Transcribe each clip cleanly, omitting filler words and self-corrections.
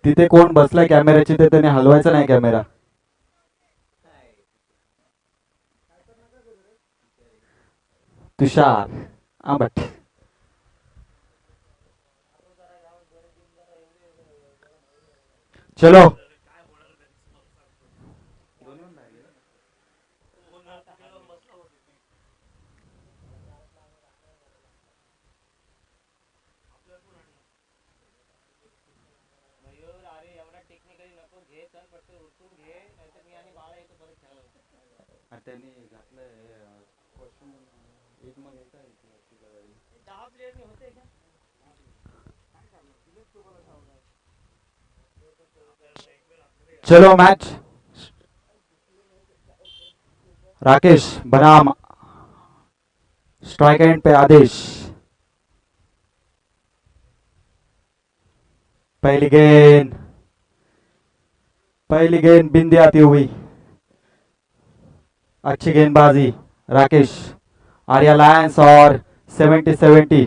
तिथे कोण बसलाय कॅमेऱ्याची ते त्याने हलवायचा नाही कॅमेरा. तुषार आंबट. चलो त्यांनी घातलंय कॉस्ट्युम. एक मग येत आहे. चलो मैच. राकेश बनाम स्ट्राइक एंड पे आदेश. पहली गेंद बिंदी आती हुई. अच्छी गेंदबाजी राकेश. आर्या लायंस और 70-70.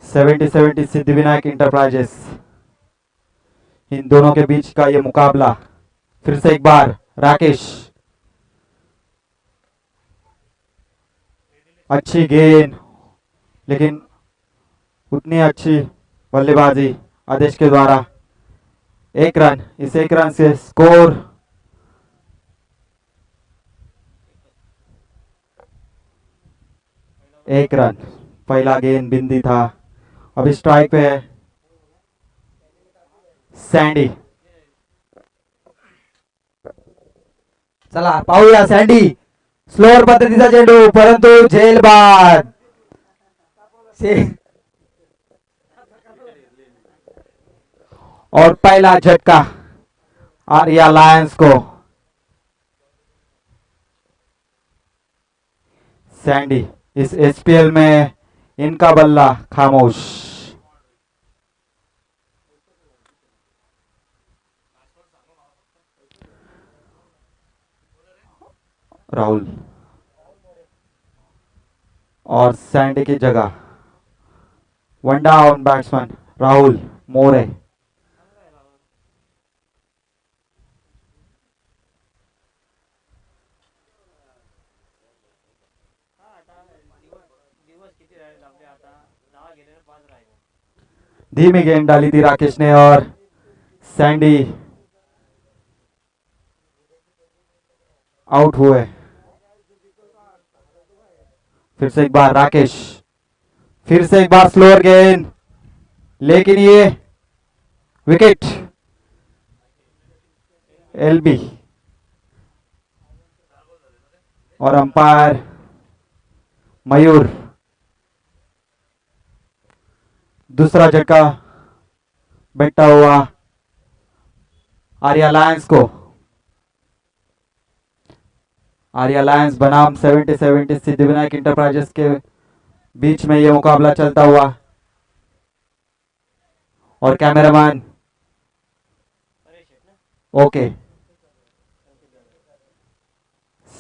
70-70 सिद्धिविनायक इंटरप्राइजेस. इन दोनों के बीच का ये मुकाबला. फिर से एक बार राकेश. अच्छी गेंद लेकिन उतनी अच्छी बल्लेबाजी आदेश के द्वारा. एक रन. इस एक रन से स्कोर 1 रन. पहला गेंद बिंदी था. अभी स्ट्राइक पे है सैंडी. चला पाहूया सॅन्डी. स्लोअर पद्धतीचा चेंडू परंतु झेल बाद. और पहला झटका आर्या लायंस को. सैंडी इस एसपीएल में इनका बल्ला खामोश. राहुल और सैंडी की जगह one down batsman Rahul More. धीमी गेंद डाली थी राकेश ने और सैंडी आउट हुए. फिर से एक बार राकेश. फिर से एक बार स्लोअर गेंद लेकिन ये विकेट. एलबी और अंपायर मयूर. दूसरा झटका बैठा हुआ आर्या लायंस को. आर्या लायंस बनाम 70-70 सिद्धिविनायक इंटरप्राइजेस के बीच में यह मुकाबला चलता हुआ. और कैमरामैन ओके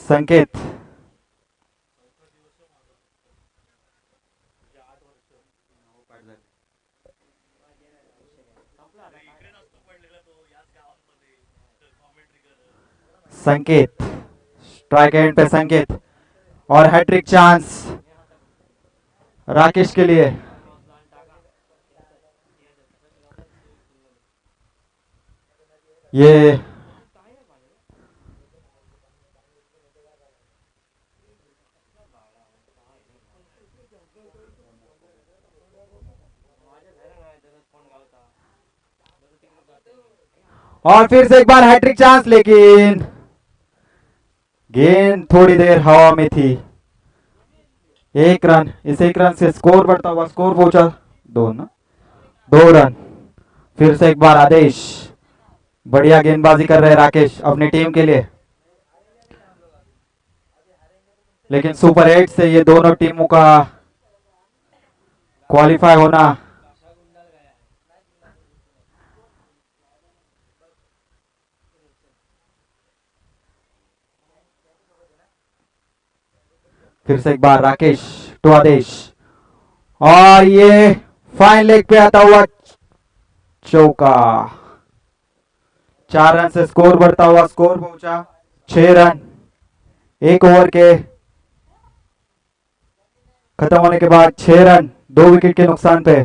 संकेत. संकेत स्ट्राइक एंड पे संकेत. और हैट्रिक चांस राकेश के लिए. ये और फिर से एक बार हैट्रिक चांस लेकिन गेंद थोड़ी देर हवा में थी. 1 रन. इस 1 रन से स्कोर बढ़ता हुआ. स्कोर पहुंचा 2 रन. फिर से एक बार आदेश. बढ़िया गेंदबाजी कर रहे राकेश अपनी टीम के लिए. लेकिन सुपर 8 से ये दोनों टीमों का क्वालिफाई होना फिर से एक बार राकेश टू आदेश. और ये फाइन लेग पे आता हुआ चौका। 4 रन से स्कोर बढ़ता हुआ, स्कोर पहुंचा 6 रन। 1 ओवर के खत्म होने के बाद 6 रन 2 विकेट के नुकसान पे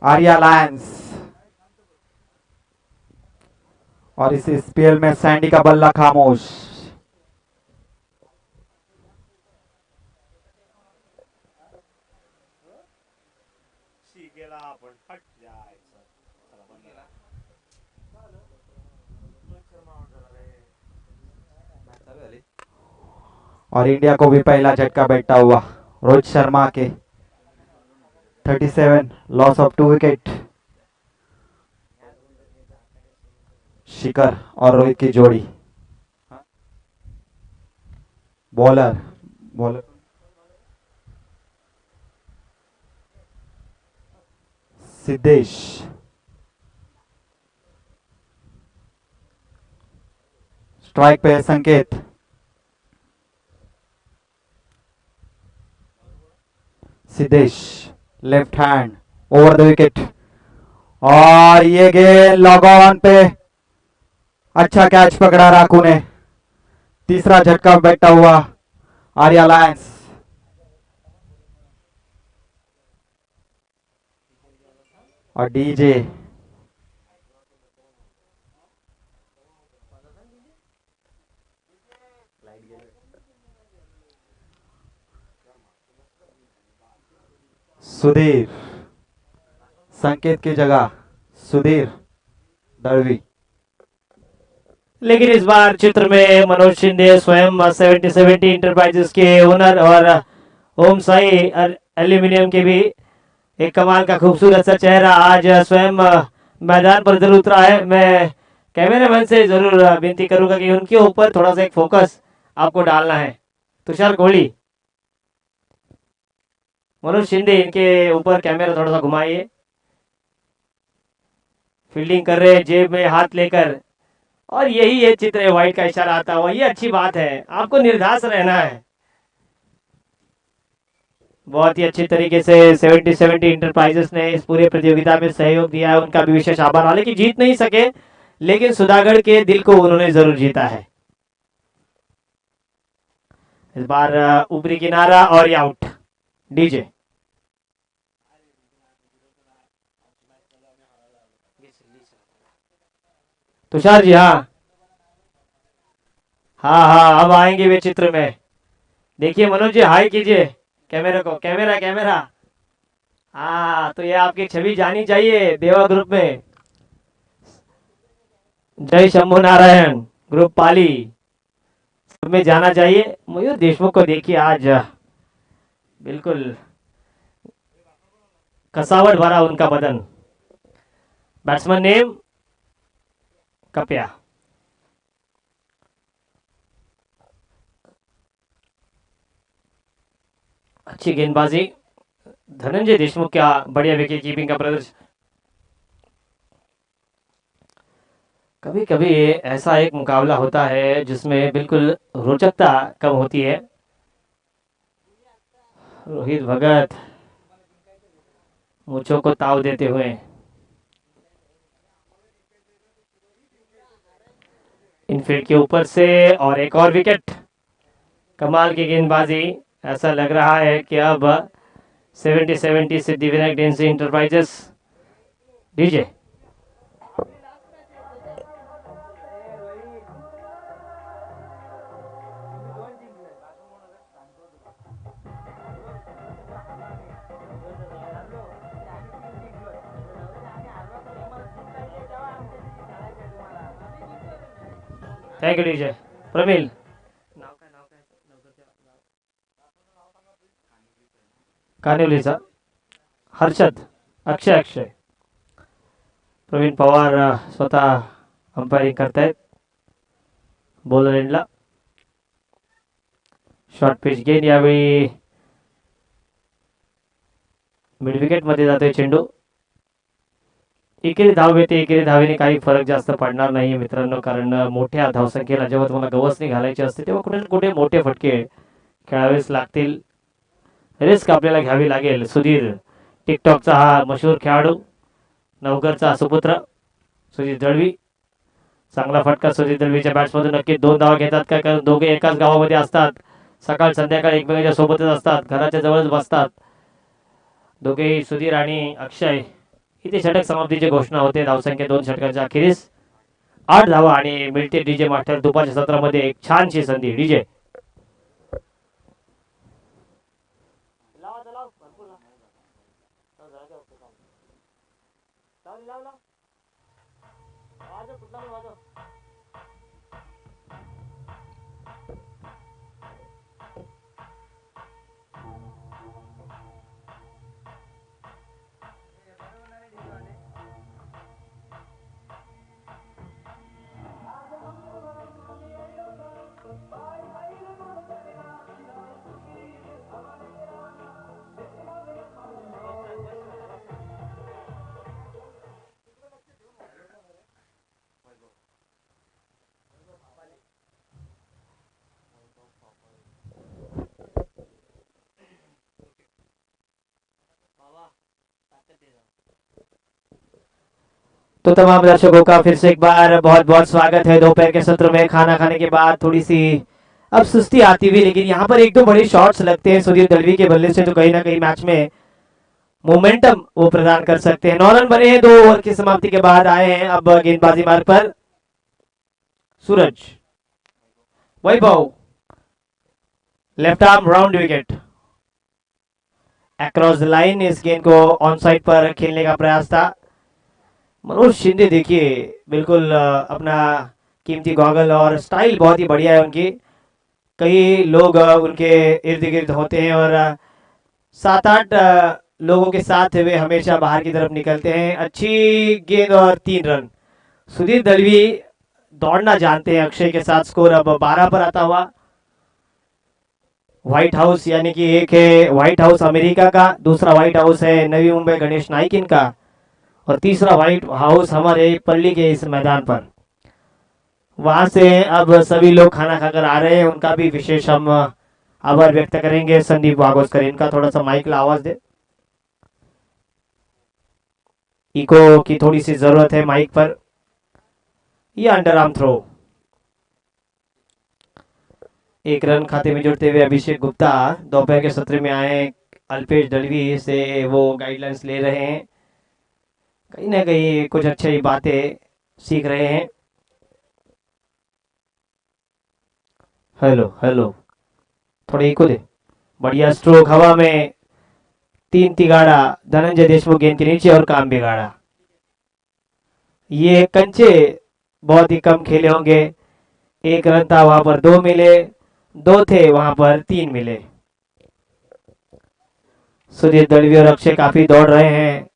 आर्या लायंस। और इस स्पेल में सैंडी का बल्ला खामोश। और इंडिया को भी पहला झटका बैठता हुआ रोहित शर्मा के 37 लॉस ऑफ 2 विकेट। शिखर और रोहित की जोड़ी। Bowler bowler Siddhesh. Strike pay Sanket. Siddhesh left hand over the wicket. और ये गेंद लॉग ऑन पे अच्छा कैच पकड़ा राकू ने। तीसरा झटका बैठा हुआ आर्या लायंस। और डीजे सुधीर, संकेत की जगह सुधीर दड़वी। लेकिन इस बार चित्र में मनोज शिंदे स्वयं 70-70 इंटरप्राइजेस के ओनर और ओम साई एल्यूमिनियम के भी एक कमाल का खूबसूरत सा चेहरा आज स्वयं मैदान पर जरूर उतरा है। मैं कैमरामैन से जरूर विनती करूंगा कि उनके ऊपर थोड़ा सा एक फोकस आपको डालना है। तुषार कोहली, मनोज शिंदे, इनके ऊपर कैमरा थोड़ा सा घुमाइए। फील्डिंग कर रहे हैं जेब में हाथ लेकर, और यही ये चित्र है, वाइट का इशारा आता हुआ। ये अच्छी बात है, आपको निर्धास रहना है। बहुत ही अच्छी तरीके से 70-70 इंटरप्राइजेस ने इस पूरे प्रतियोगिता में सहयोग दिया है, उनका भी विशेष आभार। हालांकि जीत नहीं सके, लेकिन सुधागढ़ के दिल को उन्होंने जरूर जीता है। इस बार ऊपरी किनारा और ये आउट। डीजे तुषार जी, हाँ हाँ हाँ, अब आएंगे वे चित्र में। देखिए मनोज जी, हाई कीजिए कैमरा को। कैमरा कैमरा, हाँ, तो ये आपकी छवि जानी चाहिए देवा ग्रुप में। जय शंभु नारायण ग्रुप पाली सब में जाना चाहिए। मयूर देशमुख को देखिए, आज बिल्कुल कसावट भरा उनका बदन। बैट्समैन नेम कपिया। अच्छी गेंदबाजी, धनंजय देशमुख का बढ़िया विकेट कीपिंग का प्रदर्शन। कभी कभी ऐसा एक मुकाबला होता है जिसमें बिल्कुल रोचकता कम होती है। रोहित भगत मूंछों को ताव देते हुए इनफील्ड के ऊपर से, और एक और विकेट। कमाल की गेंदबाजी। ऐसा लग रहा है कि अब 70-70 सिद्धिविनायक डेंसी enterprises. DJ thank you. DJ Pramil, कानिवलीचा हर्षद, अक्षय प्रवीण पवार स्वतः अंपायरिंग करतायत बॉलर एंडला। शॉर्ट पिच गेंद, यावेळी मिड विकेट मध्ये जातोय चेंडू। एकेरी धाव मिळते, एकेरी धावेने काही फरक जास्त पडणार नाही मित्रांनो, कारण मोठ्या धावसंख्येला जेव्हा तुम्हाला गवसणी घालायची असते तेव्हा कुठे ना कुठे मोठे फटके खेळावेच लागतील। रिस्क आपल्याला घ्यावी लागेल. सुधीर टिकटॉकचा हा मशहूर खेळाडू, नवकरचा सुपुत्र सुधीर दळवी. चांगला फटका सुधीर दळवीच्या बॅट्समधून. नक्की 2 धावा घेतात का, कारण दोघे एकाच गावामध्ये असतात, सकाळ संध्याकाळ एकमेकांच्या सोबतच असतात, घराच्या जवळच बसतात दोघेही, सुधीर आणि अक्षय. इथे षटक समाप्तीची घोषणा होते. धावसंख्या 2 षटकांच्या अखेरीस 8 धावा आणि मिळते डीजे मास्टर. दुपारच्या सत्रामध्ये एक छानशी संधी. डीजे तो तमाम दर्शकों का फिर से एक बार बहुत बहुत स्वागत है। दोपहर के सत्र में खाना खाने के बाद थोड़ी सी अब सुस्ती आती हुई, लेकिन यहाँ पर एक दो बड़े शॉट्स लगते हैं सुधीर दलवी के बल्ले से, तो कहीं ना कहीं मैच में मोमेंटम वो प्रदान कर सकते हैं। 9 रन बने हैं 2 ओवर की समाप्ति के बाद। आए हैं अब गेंदबाजी मार्ग पर Suraj. Vaibhav left arm round wicket across the line. इस गेंद को ऑन साइड पर खेलने का प्रयास था। मनोज शिंदे देखिए बिल्कुल अपना कीमती गॉगल और स्टाइल बहुत ही बढ़िया है उनकी। कई लोग उनके इर्द गिर्द होते हैं और 7-8 लोगों के साथ वे हमेशा बाहर की तरफ निकलते हैं। अच्छी गेंद और 3 रन। सुधीर दलवी दौड़ना जानते हैं अक्षय के साथ। स्कोर अब 12 पर आता हुआ। व्हाइट हाउस यानी कि एक है व्हाइट हाउस अमेरिका का, दूसरा व्हाइट हाउस है नवी मुंबई गणेश नाइक इनका, और तीसरा व्हाइट हाउस हमारे पल्ली के इस मैदान पर। वहां से अब सभी लोग खाना खाकर आ रहे हैं, उनका भी विशेष हम आभार व्यक्त करेंगे। संदीप वागोस्कर, इनका थोड़ा सा माइक ला आवाज दे, इको की थोड़ी सी जरूरत है माइक पर। ये अंडर आर्म थ्रो। 1 रन खाते में जुड़ते हुए अभिषेक गुप्ता दोपहर के सत्र में आए। अल्पेश दलवी से वो गाइडलाइंस ले रहे हैं, कहीं ना कहीं कुछ अच्छी बातें सीख रहे हैं। हेलो हेलो, थोड़ा इको दे। बढ़िया स्ट्रोक हवा में, 3 तिगाड़ा धनंजय देशमुख गेंद के नीचे और काम बिगाड़ा। ये कंचे बहुत ही कम खेले होंगे। 1 रन था, वहां पर 2 मिले, 2 थे वहां पर 3 मिले। सुधीर दलवी और अक्षय काफी दौड़ रहे हैं।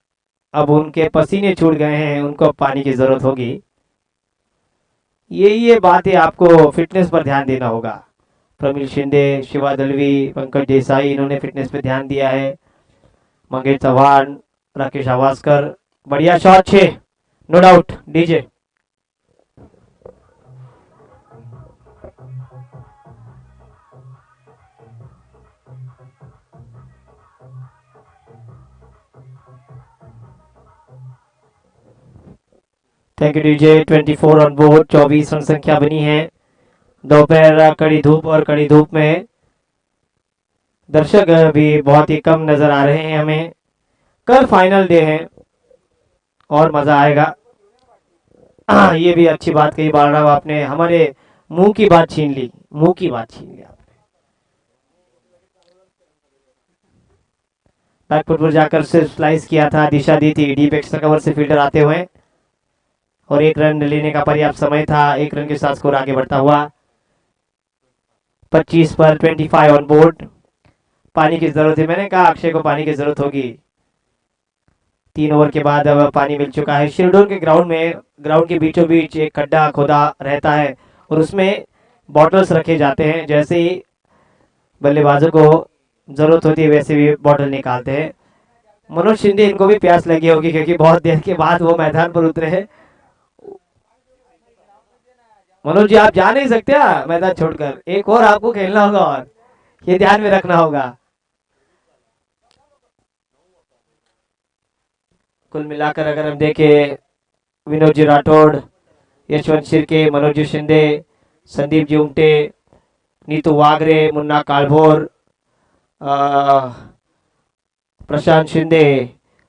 अब उनके पसीने छूट गए हैं, उनको पानी की जरूरत होगी। ये बातें आपको फिटनेस पर ध्यान देना होगा। प्रमिल शिंदे, शिवा दलवी, पंकज देसाई, इन्होंने फिटनेस पे ध्यान दिया है। मंगेश चौहान, राकेश आवास्कर, बढ़िया shot 6, no doubt. DJ thank you DJ. 24 on board, 24 run संख्या बनी है। दोपहर कड़ी धूप और कड़ी धूप में दर्शक भी बहुत ही कम नजर आ रहे हैं हमें। कल फाइनल डे है और मजा आएगा। ये भी अच्छी बात कही बालराव आपने, हमारे मुंह की बात छीन ली, मुंह की बात छीन ली आपने। बैकफुट पर जाकर सिर्फ स्लाइस किया था, दिशा दी थी डीप एक्स्ट्रा कवर से फील्डर आते हुए, और 1 रन लेने का पर्याप्त समय था। 1 रन के साथ स्कोर आगे बढ़ता हुआ। 25 पर 25 ऑन बोर्ड। पानी की जरूरत है, मैंने कहा अक्षय को पानी की जरूरत होगी। 3 ओवर के बाद अब पानी मिल चुका है। शिरडोल के ग्राउंड में, ग्राउंड के बीचों बीच एक खड्डा खोदा रहता है और उसमें बॉटल्स रखे जाते हैं। जैसे ही बल्लेबाजों को जरूरत होती है वैसे भी बॉटल निकालते हैं। मनोज शिंदे, इनको भी प्यास लगी होगी क्योंकि बहुत देर के बाद वो मैदान पर उतरे हैं। मनोज जी, आप जा नहीं सकते मैदान छोड़कर, एक और आपको खेलना होगा और ये ध्यान में रखना होगा। कुल मिलाकर अगर हम देखें, विनोद जी राठौड़, यशवंत शिर्के, मनोज जी शिंदे, संदीप जी उमटे, नीतू वागरे, मुन्ना कालभोर, प्रशांत शिंदे,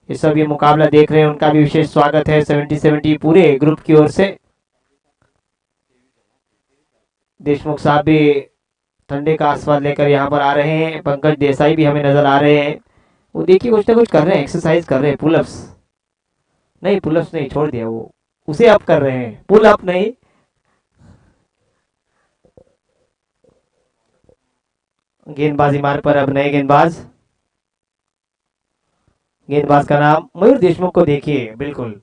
ये सब ये मुकाबला देख रहे हैं, उनका भी विशेष स्वागत है 70-70 पूरे ग्रुप की ओर से। देशमुख साहब भी ठंडे का आस्वाद लेकर यहाँ पर आ रहे हैं। पंकज देसाई भी हमें नजर आ रहे हैं। वो देखिए कुछ ना कुछ कर रहे हैं, एक्सरसाइज कर रहे हैं, पुलअप्स नहीं, पुलअप्स नहीं, छोड़ दिया वो, उसे अप कर रहे हैं, पुल अप नहीं। गेंदबाजी मार्ग पर अब नए गेंदबाज, गेंदबाज का नाम मयूर देशमुख को देखिए, बिल्कुल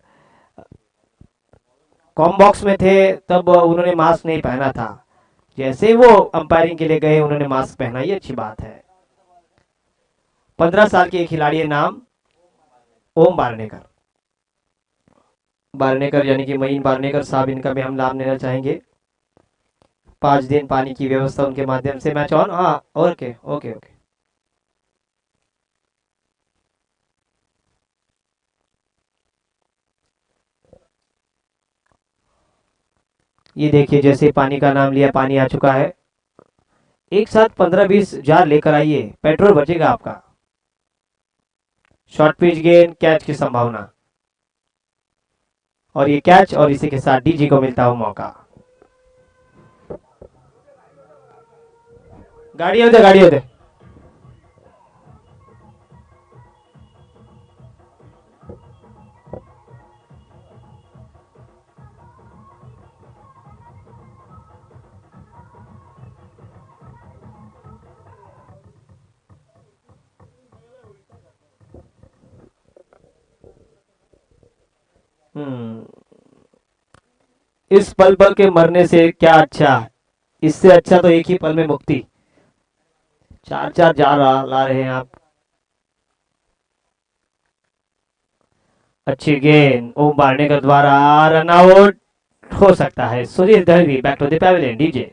कॉम बॉक्स में थे तब उन्होंने मास्क नहीं पहना था, जैसे वो अंपायरिंग के लिए गए उन्होंने मास्क पहना, ये अच्छी बात है। 15 साल के एक खिलाड़ी है, नाम ओम बारनेकर, बारनेकर यानी कि महीन बारनेकर साहब, इनका भी हम नाम लेना चाहेंगे। 5 दिन पानी की व्यवस्था उनके माध्यम से। मैच ऑन, हाँ ओके ओके ओके। ये देखिए जैसे पानी का नाम लिया, पानी आ चुका है। एक साथ 15-20 जार लेकर आइए, पेट्रोल बचेगा आपका। शॉर्ट पिच गेंद, कैच की संभावना, और ये कैच, और इसी के साथ डीजी को मिलता हुआ मौका। गाड़ी होते, गाड़ी होते। इस पल पल के मरने से क्या अच्छा, इससे अच्छा तो एक ही पल में मुक्ति। 4-4 जा ला रहे हैं आप। अच्छी गेंद ओम बारनेकर द्वारा, रन आउट हो सकता है। Sunil Dahvi back to the pavilion, DJ.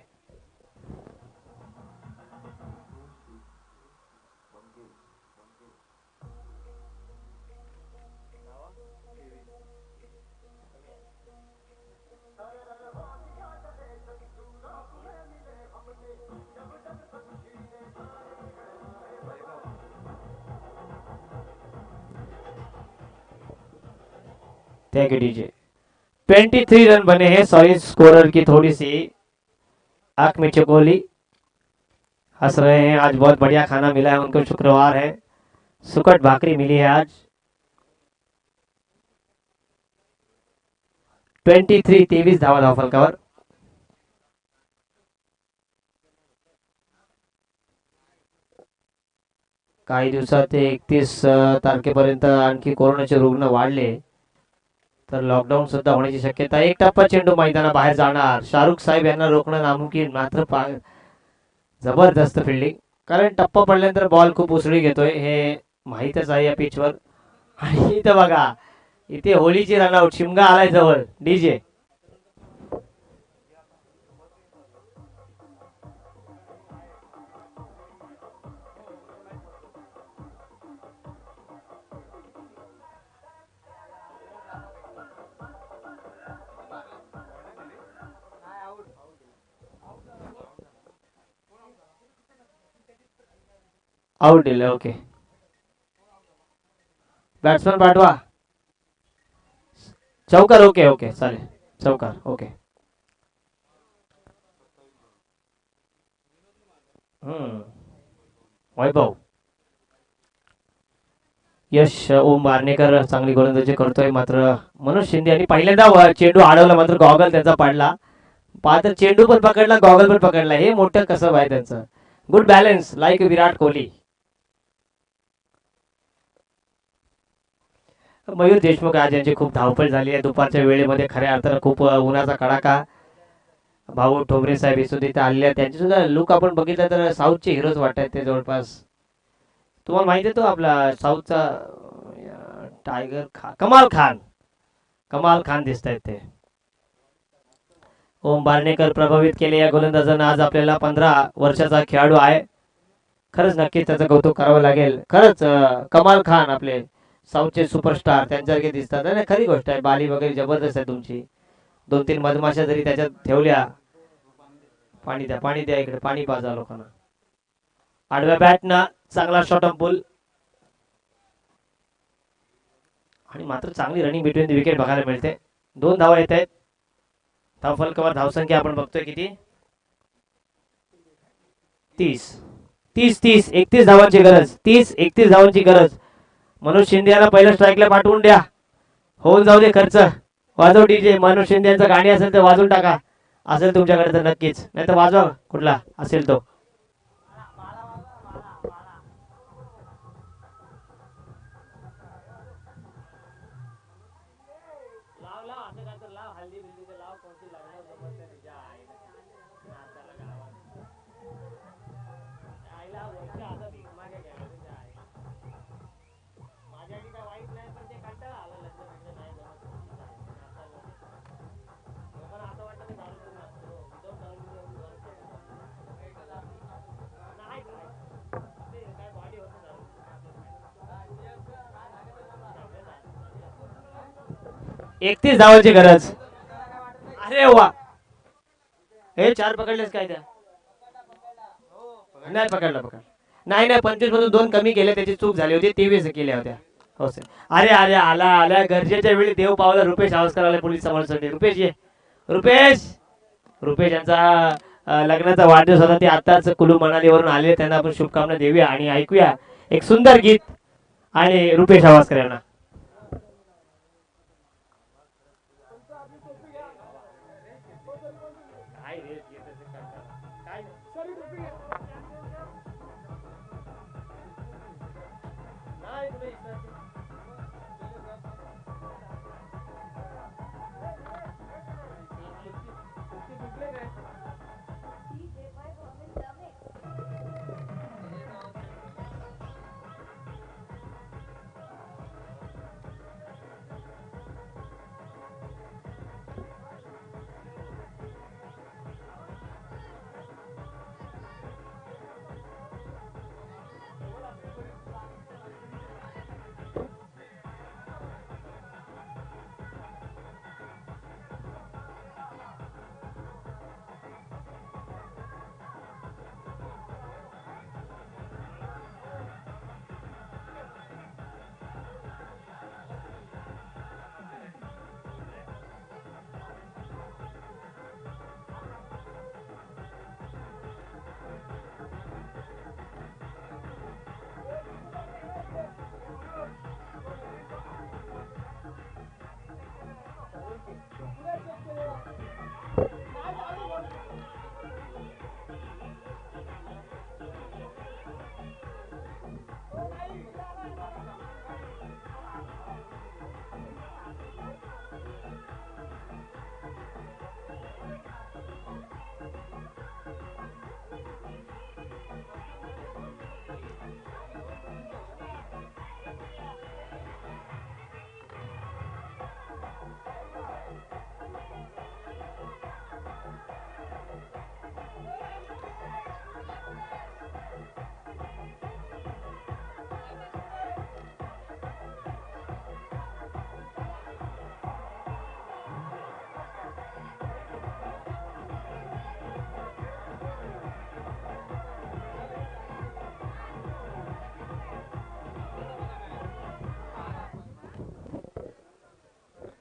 Thank you DJ. 23 run बने हैं, सॉरी स्कोरर की थोड़ी सी आंख में चकोली, हंस रहे हैं। आज बहुत बढ़िया खाना मिला है उनको, शुक्रवार है, सुकट भाकरी मिली है आज। 23 धावा धावफल कवर। काही दिवसात 31 तारखेपर्यंत आणखी कोरोनाचे रुग्ण वाढले तर लॉकडाऊन सुद्धा होण्याची शक्यता. एक टप्पा चेंडू मैदानाबाहेर जाणार. शाहरुख साहेब यांना रोखणं नामुमकीन, मात्र जबरदस्त फिल्डिंग, कारण टप्पा पडल्यानंतर बॉल खूप उसळी घेतोय हे माहीतच आहे या पिचवर. आणि इथं बघा, इथे होलीची रनआउट, शिमगा आलाय जवळ, डीजे. आउट दिले, ओके. बॅट्समन पाठवा. चौकार, ओके ओके चालेल, चौकार ओके. वैभव, यश ओम बारनेकर चांगली गोलंदाजी करतोय, मात्र मनोज शिंदे यांनी पहिल्यांदा चेंडू अडवला, मात्र गॉगल त्यांचा पडला. पात्र चेंडू पण पकडला, गॉगल पण पकडला, हे मोठं कसं आहे त्यांचं. Good balance like Virat Kohli. Mayur Deshmukh आज यांची खूप धावपळ झाली आहे दुपारच्या वेळेमध्ये, खऱ्या अर्थानं खूप उन्हाचा कडाका. भाऊ ठोंबरे साहेब सुद्धा इथे आलेले आहेत, त्यांचे सुद्धा लुक आपण बघितलं तर साऊथचे हिरोज वाटत ते जवळपास. तुम्हाला माहिती आहे तो आपला साऊथचा टायगर खान, कमाल खान दिसत आहेत ते. ओम बारनेकर प्रभावित केले या गोलंदाजांना. आज आपल्याला 15 वर्षाचा खेळाडू आहे, खरंच नक्कीच त्याचं कौतुक करावं लागेल. खरंच कमाल खान आपले साऊथचे सुपरस्टार त्यांच्यासारखे दिसतात. नाही खरी गोष्ट आहे, बाली वगैरे जबरदस्त आहे तुमची. 2-3 मधमाशा जरी त्याच्यात ठेवल्या. पाणी द्या इकडे, पाणी पाजा लोकांना. आडव्या बॅटनं चांगला शॉट ऑन पुल आणि मात्र चांगली रनिंग बिटवीन द विकेट बघायला मिळते. 2 धावा येत आहेत. धावफलकावर धावसंख्या आपण बघतोय किती, 30 31 धावांची गरज, 30-31 धावांची गरज. मनोज शिंदे यांना पहिल्या स्ट्राईकला पाठवून द्या, होऊन जाऊ दे खर्च. वाजव डीजे, मनोज शिंदे यांचं गाणी असेल तर वाजवून टाका, असेल तुमच्याकडे तर नक्कीच, नाही तर वाजवा कुठला असेल तो. एकतीस धावांची गरज. अरे वा, हे 4 पकडलेस काय त्या, नाही पकडला. नाही 25 मधून 2 कमी केले, त्याची चूक झाली होती, 23 केल्या होत्या. हो सर. अरे आला गरजेच्या वेळी देव पावला. रुपेश आवस्कर आले पोलीस समाजासाठी. रुपेश यांचा लग्नाचा वाढदिवस होता, ते आताच कुलू मनालीवरून आले, त्यांना आपण शुभकामना देऊया आणि ऐकूया एक सुंदर गीत आणि रुपेश आवस्कर यांना.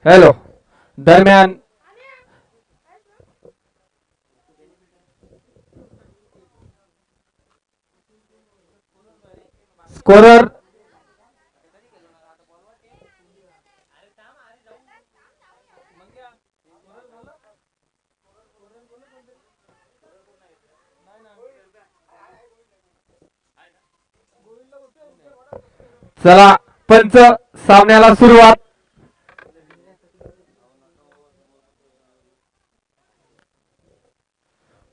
हॅलो. दरम्यान स्कोरर चला, पंच सामन्याला सुरुवात.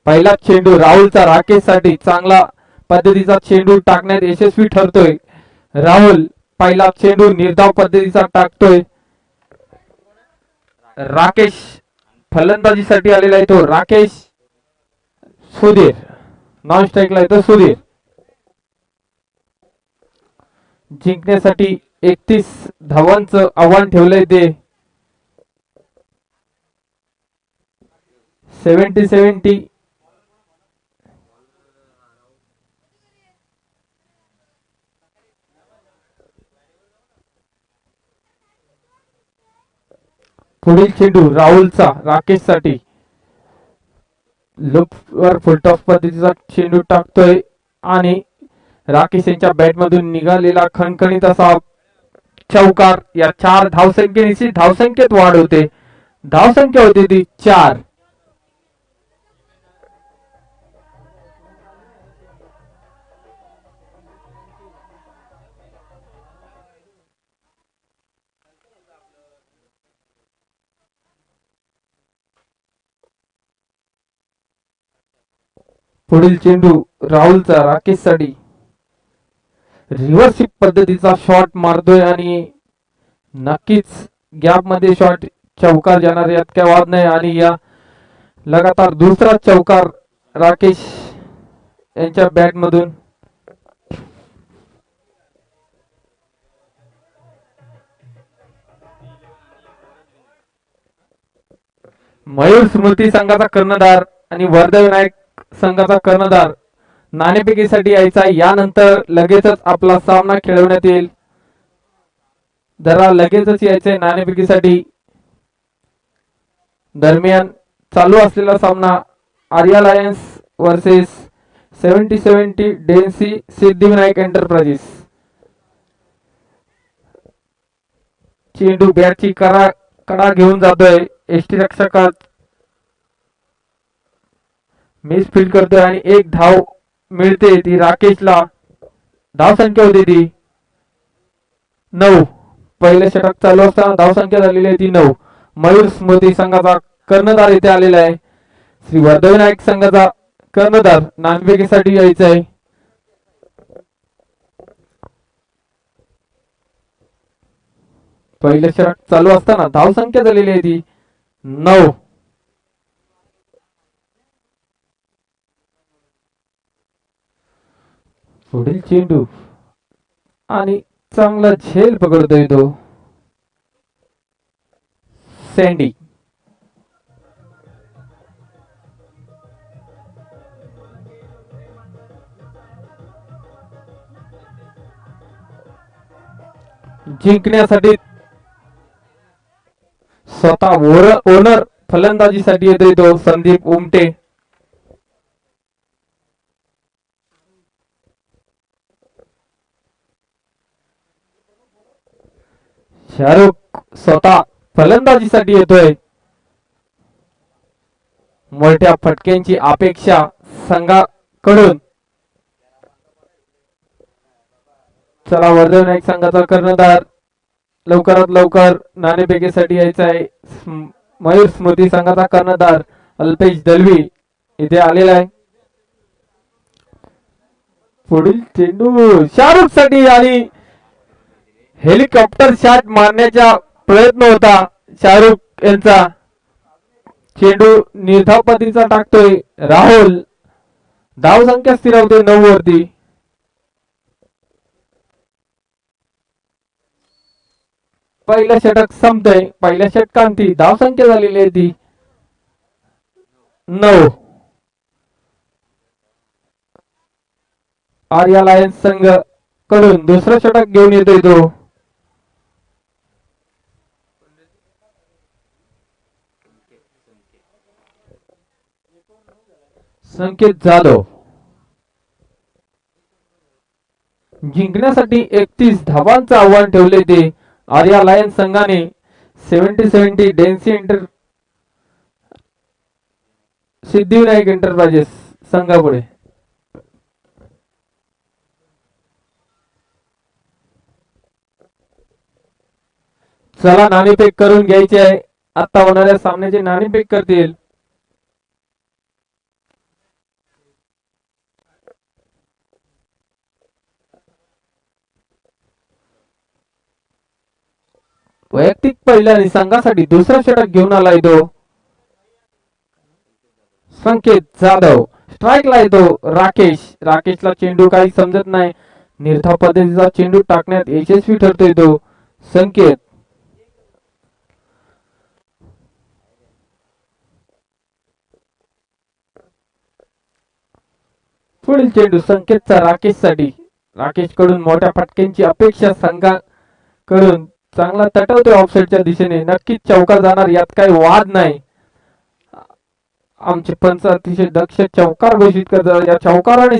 पहिला चेंडू राहुलचा राकेशसाठी चांगला पद्धतीचा चेंडू टाकण्यात यशस्वी ठरतोय. राहुल पहिला चेंडू निर्धाव पद्धतीचा टाकतोय. राकेश फलंदाजीसाठी आलेला आहे, तो राकेश. सुधीर नॉन स्ट्राईकला येतो. सुधीर जिंकण्यासाठी 31 धावांचं आव्हान ठेवलंय ते 70-70. पुढील चेंडू राहुलचा राकेश साठी लूपवर फुलटॉस पद्धतीचा चेंडू टाकतोय आणि राकेश यांच्या बॅट मधून निघालेला खणखणीत असा चौकार या 4 धावसंख्येची धावसंख्येत वाढ होते. धावसंख्या होती ती 4. पुढील चेंडू राहुलचा राकेश साठी रिव्हर्स पद्धतीचा शॉट मारतोय आणि नक्कीच गॅप मध्ये शॉट चौकार जाणार यात काय वाद नाही. आणि या लगातार दुसरा चौकार राकेश यांच्या बॅट मधून. मयूर स्मृती संघाचा कर्णधार आणि वर्धा विनायक संघाचा कर्णधार नाणेफेकीसाठी यायचा. यानंतर लगेचच आपला सामना खेळवण्यात येईल. जरा लगेचच यायचंय नाणेफेकीसाठी. दरम्यान चालू असलेला सामना आर्या लायन्स वर्सेस 70-70 डेन्सी सिद्धिविनायक एंटरप्राइजेस. चेंडू बॅटची कडा घेऊन जातोय. एसटी रक्षकात मिस फील्ड करतोय आणि एक धाव मिळते ती राकेशला. धाव संख्या होती ती 9. पहिल्या षटक चालू असताना धाव संख्या झालेली आहे ती 9. मयूर स्मृती संघाचा कर्णधार इथे आलेला आहे. श्री वर्धा विनायक संघाचा कर्णधार नाणेफेकीसाठी यायचा आहे. पहिल्या षटक चालू असताना धाव संख्या झालेली आहे ती 9. पुढील चेंडू आणि चांगला झेल पकडतोय तो सँडी. जिंकण्यासाठी स्वतः ओनर फलंदाजीसाठी येतोय तो संदीप उमटे. शाहरुख स्वतः फलंदाजीसाठी येतोय. मोठ्या फटक्यांची अपेक्षा संघाकडून. चला वर्धा विनायक संघाचा कर्णधार लवकरात लवकर नाणेफेकीसाठी यायचा आहे. मयूर स्मृती संघाचा कर्णधार अल्पेश दलवी इथे आलेला आहे. पुढील चेंडू शाहरुख साठी आणि हेलिकॉप्टर शॉट मारण्याचा प्रयत्न होता शाहरुख यांचा. चेंडू निर्धाव पद्धतीचा टाकतोय राहुल. धाव संख्या स्थिरावते 9 वरती. पहिलं षटक संपतंय. पहिल्या षटकांती धाव संख्या झालेली आहे ती 9. आर्या लायन्स संघ कडून दुसरं षटक घेऊन येतोय तो संकेत जाधव. जिंकण्यासाठी 31 धावांचं आव्हान ठेवले ते आर्या लायन्स संघाने 70-70 डेन्सी सिद्धिविनायक एंटरप्राइजेस संघापुढे. चला नाणेफेक करून घ्यायचे आहे. आता होणाऱ्या सामन्याचे नाणेफेक करतील वैयक्तिक पहिल्या आणि संघासाठी दुसरा षटक घेऊन आलाय तो संकेत जाधव. स्ट्राईकला येतो राकेशला चेंडू काही समजत नाही. निर्धाव पद्धतीचा चेंडू टाकण्यात यशस्वी ठरतोय तो संकेत. पुढील चेंडू संकेतचा राकेश साठी. राकेश कडून मोठ्या फटक्यांची अपेक्षा संघाकडून. चांगला तटवतोय ऑफसाईडच्या दिशेने. नक्कीच चौकार जाणार यात काही वाद नाही. आमचे पंच अतिशय दक्ष चौकार घोषित करतात. या चौकाराने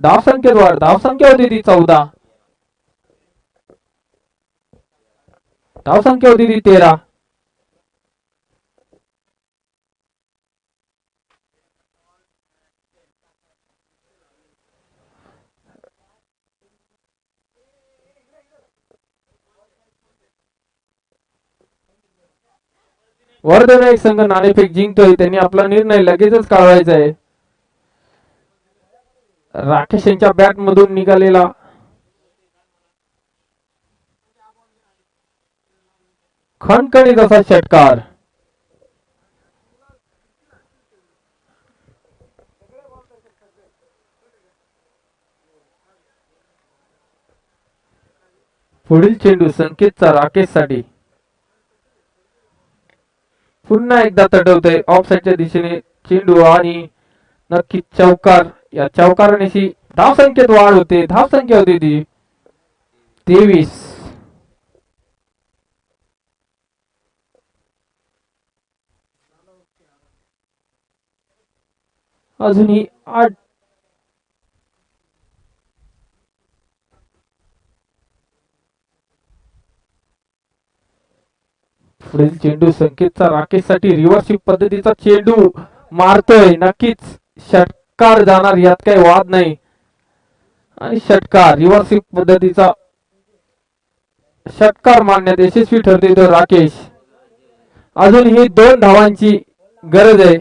धावसंख्येत वाढ. धावसंख्या होती ती 14. धावसंख्या होती ती 13. वर्धन एक संघ नाणेफेक जिंकतोय. त्यांनी आपला निर्णय लगेचच काढवायचा आहे. राकेश यांच्या बॅट मधून निघालेला खणखणीत असा षटकार. पुढील चेंडू संकेतचा राकेश साठी. पुन्हा एकदा तटवतोय ऑफसाईडच्या दिशेने चेंडू आणि नक्की चौकार. या चौकाराने धावसंख्येत वाढ होते. धावसंख्या होती ती 23. अजूनही 8. पुढील चेंडू संकेतचा राकेश साठी. रिव्हर्सिप पद्धतीचा चेंडू मारतोय. नक्कीच षटकार जाणार यात काही वाद नाही. आणि षटकार. रिव्हर्सिप पद्धतीचा षटकार मारण्यात यशस्वी ठरतोय तो राकेश. अजूनही 2 धावांची गरज आहे.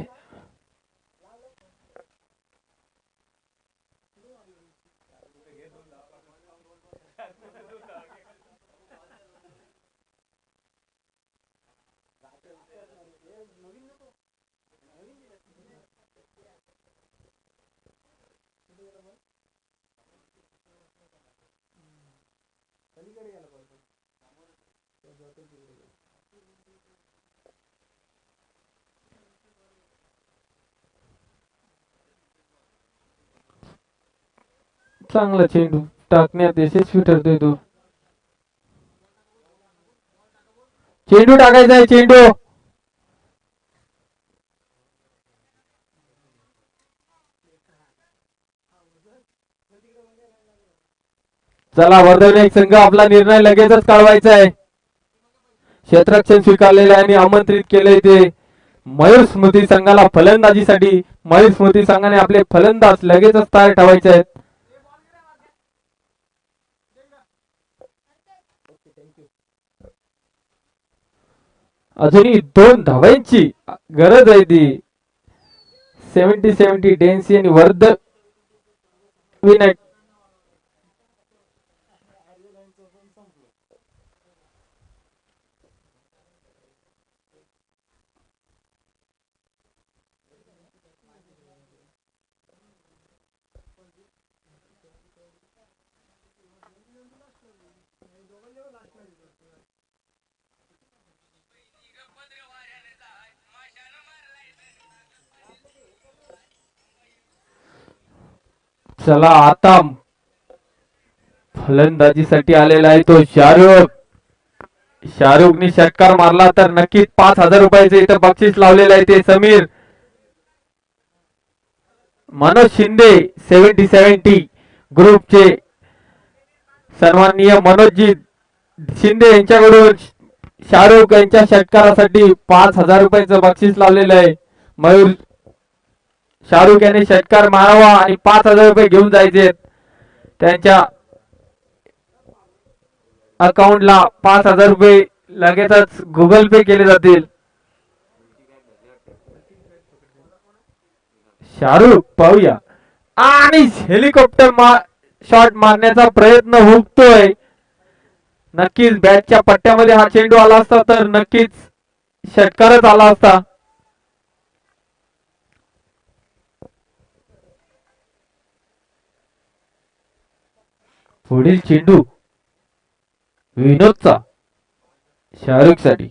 चांगला चेंडू टाकण्यात यशस्वी ठरतोय तो. चेंडू टाकायचा आहे. चेंडू चला. वर्धन एक संघ आपला निर्णय लगेचच काढवायचा आहे. क्षेत्ररक्षण स्वीकारलेले आणि आमंत्रित केले ते मयूर स्मृती संघाला फलंदाजीसाठी. मयूर स्मृती संघाने आपले फलंदाज लगेचच तयार ठेवायचे आहेत. अजूनही 2 धावांची गरज आहे ती. 70 डेन्सी आणि वर्धन विनायक. चला आता फलंदाजीसाठी आलेला आहे तो शाहरुख. शाहरुखने षटकार मारला तर नक्कीच 5,000 रुपयाचे इथं बक्षीस लावलेलं आहे ते समीर. मनोज शिंदे 70 ग्रुपचे सन्माननीय मनोजजी शिंदे यांच्याकडून शाहरुख यांच्या षटकारासाठी 5,000 रुपयाचं बक्षीस लावलेलं आहे. मयूर शाहरुख याने षटकार मारावा आणि 5,000 रुपये घेऊन जायचे. त्यांच्या अकाउंटला 5,000 रुपये लगेचच गुगल पे केले जातील. शाहरुख पाहूया. आणि हेलिकॉप्टर शॉट मारण्याचा प्रयत्न हुकतोय. नक्कीच बॅटच्या पट्ट्यामध्ये हा चेंडू आला असता तर नक्कीच षटकारच आला असता. पुढील चेंडू विनोदचा शाहरुख साठी